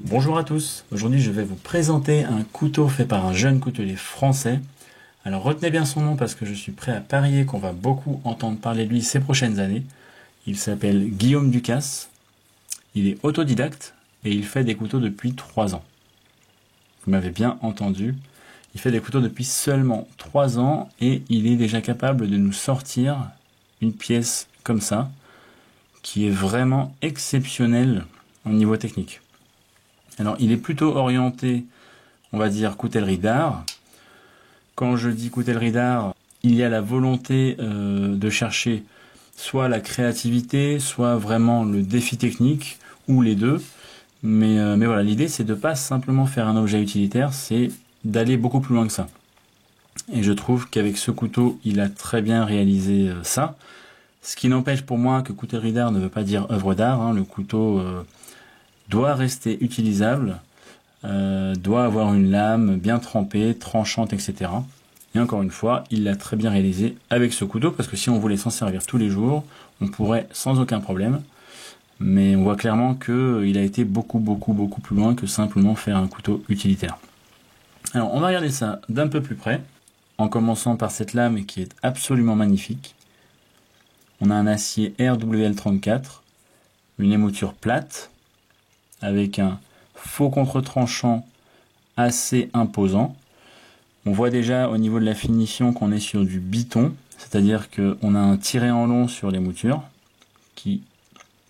Bonjour à tous, aujourd'hui je vais vous présenter un couteau fait par un jeune coutelier français. Alors retenez bien son nom parce que je suis prêt à parier qu'on va beaucoup entendre parler de lui ces prochaines années. Il s'appelle Guillaume Ducasse, il est autodidacte et il fait des couteaux depuis 3 ans. Vous m'avez bien entendu, il fait des couteaux depuis seulement 3 ans et il est déjà capable de nous sortir une pièce comme ça, qui est vraiment exceptionnelle au niveau technique. Alors, il est plutôt orienté, on va dire, coutellerie d'art. Quand je dis coutellerie d'art, il y a la volonté de chercher soit la créativité, soit vraiment le défi technique, ou les deux. Mais voilà, l'idée, c'est de pas simplement faire un objet utilitaire, c'est d'aller beaucoup plus loin que ça. Et je trouve qu'avec ce couteau, il a très bien réalisé ça. Ce qui n'empêche pour moi que coutellerie d'art ne veut pas dire œuvre d'art. Hein. Le couteau doit rester utilisable. Doit avoir une lame bien trempée, tranchante, etc. Et encore une fois, il l'a très bien réalisé avec ce couteau, parce que si on voulait s'en servir tous les jours, on pourrait sans aucun problème. Mais on voit clairement qu'il a été beaucoup plus loin que simplement faire un couteau utilitaire. Alors on va regarder ça d'un peu plus près, en commençant par cette lame qui est absolument magnifique. On a un acier RWL34, une émouture plate, avec un faux contre-tranchant assez imposant. On voit déjà au niveau de la finition qu'on est sur du biton, c'est-à-dire qu'on a un tiré en long sur les moutures, qui,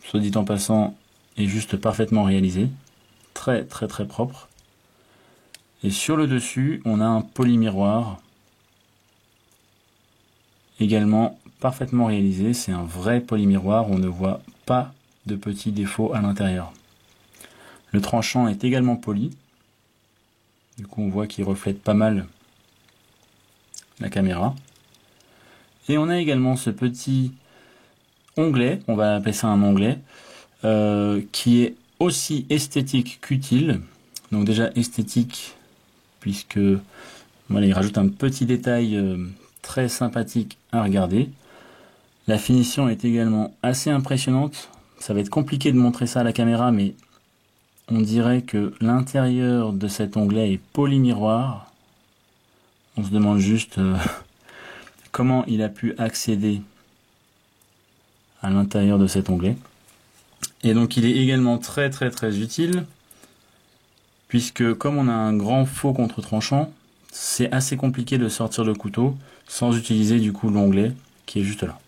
soit dit en passant, est juste parfaitement réalisé, très propre. Et sur le dessus, on a un polymiroir, également parfaitement réalisé, c'est un vrai polymiroir, on ne voit pas de petits défauts à l'intérieur. Le tranchant est également poli. Du coup, on voit qu'il reflète pas mal la caméra. Et on a également ce petit onglet, on va appeler ça un onglet, qui est aussi esthétique qu'utile. Donc déjà esthétique, puisque voilà, il rajoute un petit détail très sympathique à regarder. La finition est également assez impressionnante. Ça va être compliqué de montrer ça à la caméra, mais on dirait que l'intérieur de cet onglet est polymiroir. On se demande juste comment il a pu accéder à l'intérieur de cet onglet. Et donc il est également très utile, puisque comme on a un grand faux contre-tranchant, c'est assez compliqué de sortir le couteau sans utiliser du coup l'onglet qui est juste là.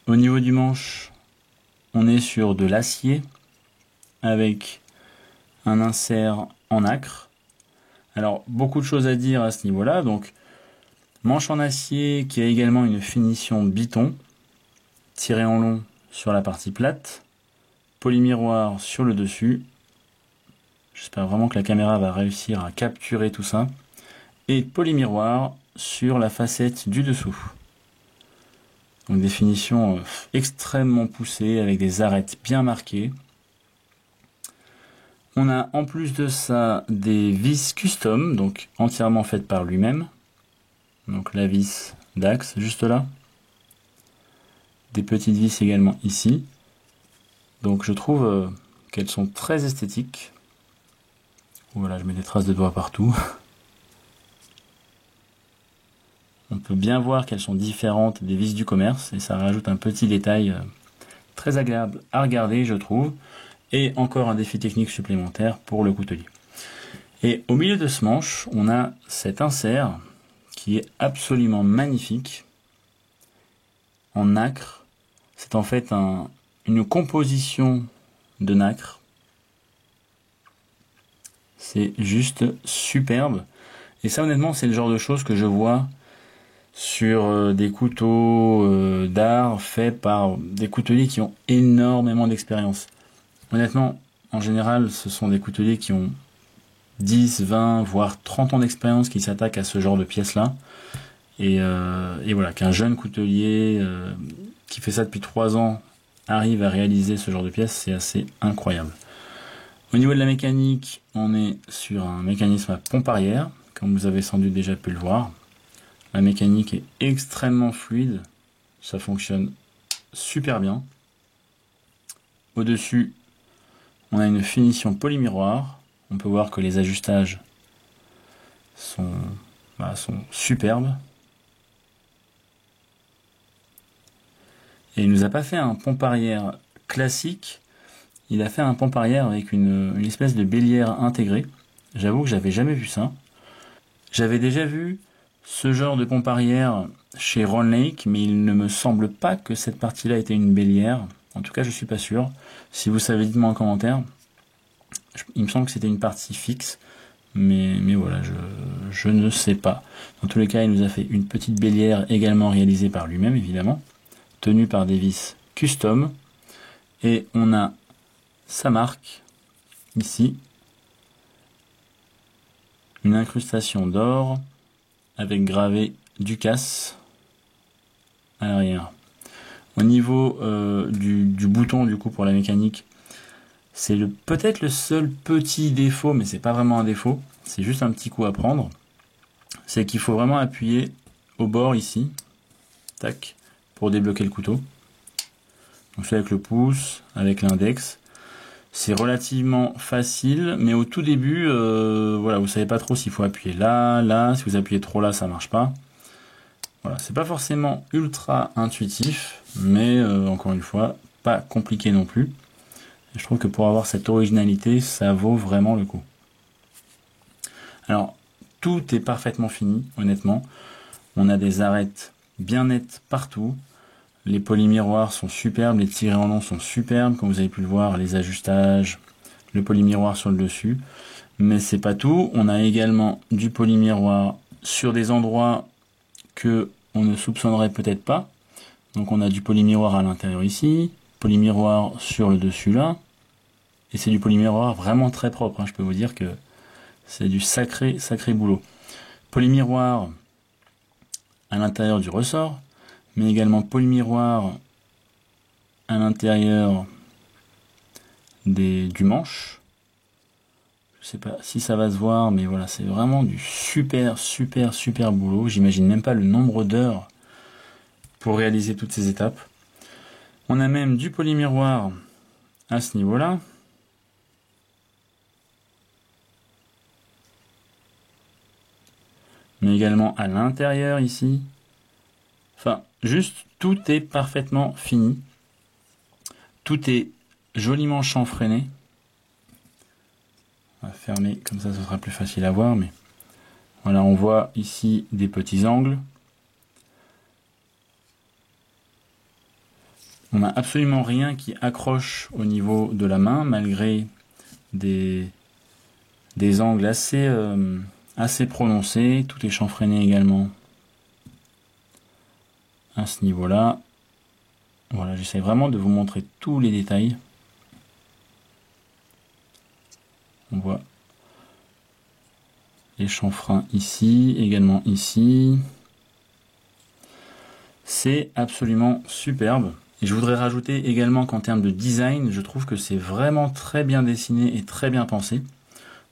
Au niveau du manche, on est sur de l'acier avec un insert en nacre. Alors beaucoup de choses à dire à ce niveau-là. Donc manche en acier qui a également une finition biton, tiré en long sur la partie plate, polymiroir sur le dessus. J'espère vraiment que la caméra va réussir à capturer tout ça. Et polymiroir sur la facette du dessous. Donc des finitions extrêmement poussées avec des arêtes bien marquées. On a en plus de ça des vis custom, donc entièrement faites par lui-même. Donc la vis d'axe juste là. Des petites vis également ici. Donc je trouve qu'elles sont très esthétiques. Voilà, je mets des traces de doigts partout. On peut bien voir qu'elles sont différentes des vis du commerce et ça rajoute un petit détail très agréable à regarder, je trouve. Et encore un défi technique supplémentaire pour le coutelier. Et au milieu de ce manche, on a cet insert qui est absolument magnifique en nacre. C'est en fait une composition de nacre. C'est juste superbe. Et ça, honnêtement, c'est le genre de choses que je vois sur des couteaux d'art faits par des couteliers qui ont énormément d'expérience. Honnêtement, en général, ce sont des couteliers qui ont 10, 20, voire 30 ans d'expérience qui s'attaquent à ce genre de pièces-là. Et voilà, qu'un jeune coutelier qui fait ça depuis 3 ans arrive à réaliser ce genre de pièces, c'est assez incroyable. Au niveau de la mécanique, on est sur un mécanisme à pompe arrière, comme vous avez sans doute déjà pu le voir. La mécanique est extrêmement fluide, ça fonctionne super bien. Au-dessus, On a une finition polymiroir. On peut voir que les ajustages sont superbes. Et il nous a pas fait un pompe arrière classique. Il a fait un pompe arrière avec une espèce de bélière intégrée. J'avoue que j'avais jamais vu ça. J'avais déjà vu ce genre de pompe arrière chez Ron Lake, mais il ne me semble pas que cette partie-là était une bélière. En tout cas, je suis pas sûr. Si vous savez, dites-moi en commentaire. Il me semble que c'était une partie fixe, mais voilà, je ne sais pas. Dans tous les cas, il nous a fait une petite bélière également réalisée par lui-même, évidemment, tenue par des vis custom. Et on a sa marque, ici, une incrustation d'or, avec gravé Ducasse à l'arrière. Au niveau du bouton, du coup, pour la mécanique, c'est peut-être le seul petit défaut, mais c'est pas vraiment un défaut, c'est juste un petit coup à prendre. C'est qu'il faut vraiment appuyer au bord ici, tac, pour débloquer le couteau. Donc c'est avec le pouce, avec l'index. C'est relativement facile, mais au tout début, voilà, vous savez pas trop s'il faut appuyer là, si vous appuyez trop là, ça marche pas. Voilà, c'est pas forcément ultra intuitif, mais encore une fois, pas compliqué non plus. Et je trouve que pour avoir cette originalité, ça vaut vraiment le coup. Alors, tout est parfaitement fini, honnêtement. On a des arêtes bien nettes partout. Les polymiroirs sont superbes, les tirés en long sont superbes, comme vous avez pu le voir, les ajustages, le polymiroir sur le dessus. Mais c'est pas tout, on a également du polymiroir sur des endroits que on ne soupçonnerait peut-être pas. Donc on a du polymiroir à l'intérieur ici, polymiroir sur le dessus là, et c'est du polymiroir vraiment très propre, hein. Je peux vous dire que c'est du sacré boulot. Polymiroir à l'intérieur du ressort, mais également polymiroir à l'intérieur du manche. Je sais pas si ça va se voir, mais voilà, c'est vraiment du super boulot. J'imagine même pas le nombre d'heures pour réaliser toutes ces étapes. On a même du polymiroir à ce niveau-là. Mais également à l'intérieur ici. Enfin, juste, tout est parfaitement fini. Tout est joliment chanfreiné. On va fermer, comme ça ce sera plus facile à voir. Mais voilà, on voit ici des petits angles. On n'a absolument rien qui accroche au niveau de la main, malgré des angles assez prononcés. Tout est chanfreiné également à ce niveau-là. Voilà, j'essaie vraiment de vous montrer tous les détails. On voit les chanfreins ici, également ici. C'est absolument superbe. Et je voudrais rajouter également qu'en termes de design, je trouve que c'est vraiment très bien dessiné et très bien pensé.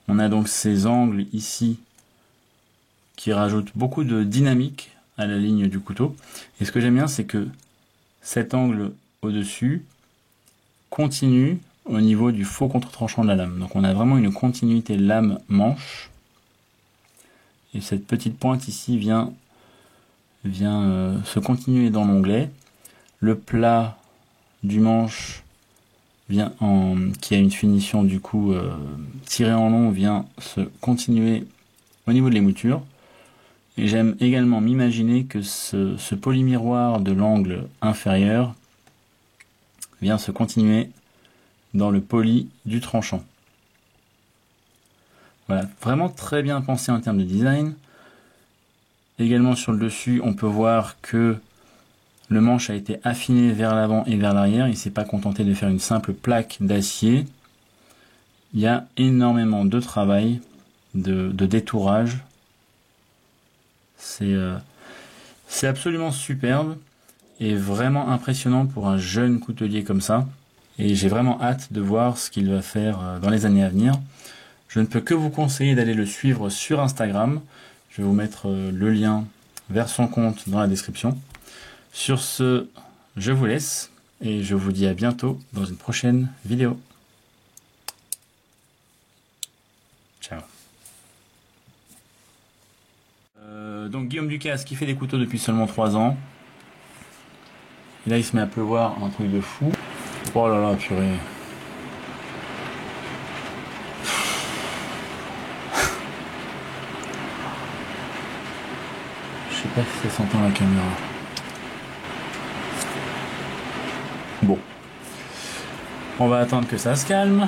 On a donc ces angles ici qui rajoutent beaucoup de dynamique à la ligne du couteau. Et ce que j'aime bien, c'est que cet angle au-dessus continue au niveau du faux contre-tranchant de la lame. Donc on a vraiment une continuité lame-manche. Et cette petite pointe ici vient se continuer dans l'onglet. Le plat du manche qui a une finition du coup tiré en long vient se continuer au niveau de l'émouture. Et j'aime également m'imaginer que ce polymiroir de l'angle inférieur vient se continuer dans le poli du tranchant. Voilà, vraiment très bien pensé en termes de design. Également sur le dessus, on peut voir que le manche a été affiné vers l'avant et vers l'arrière. Il ne s'est pas contenté de faire une simple plaque d'acier. Il y a énormément de travail, de détourage. C'est absolument superbe et vraiment impressionnant pour un jeune coutelier comme ça. Et j'ai vraiment hâte de voir ce qu'il va faire dans les années à venir. Je ne peux que vous conseiller d'aller le suivre sur Instagram. Je vais vous mettre le lien vers son compte dans la description. Sur ce, je vous laisse et je vous dis à bientôt dans une prochaine vidéo. Donc Guillaume Ducasse qui fait des couteaux depuis seulement 3 ans. Et là il se met à pleuvoir, un truc de fou. Oh là là, purée. Je sais pas si ça s'entend la caméra. Bon. On va attendre que ça se calme.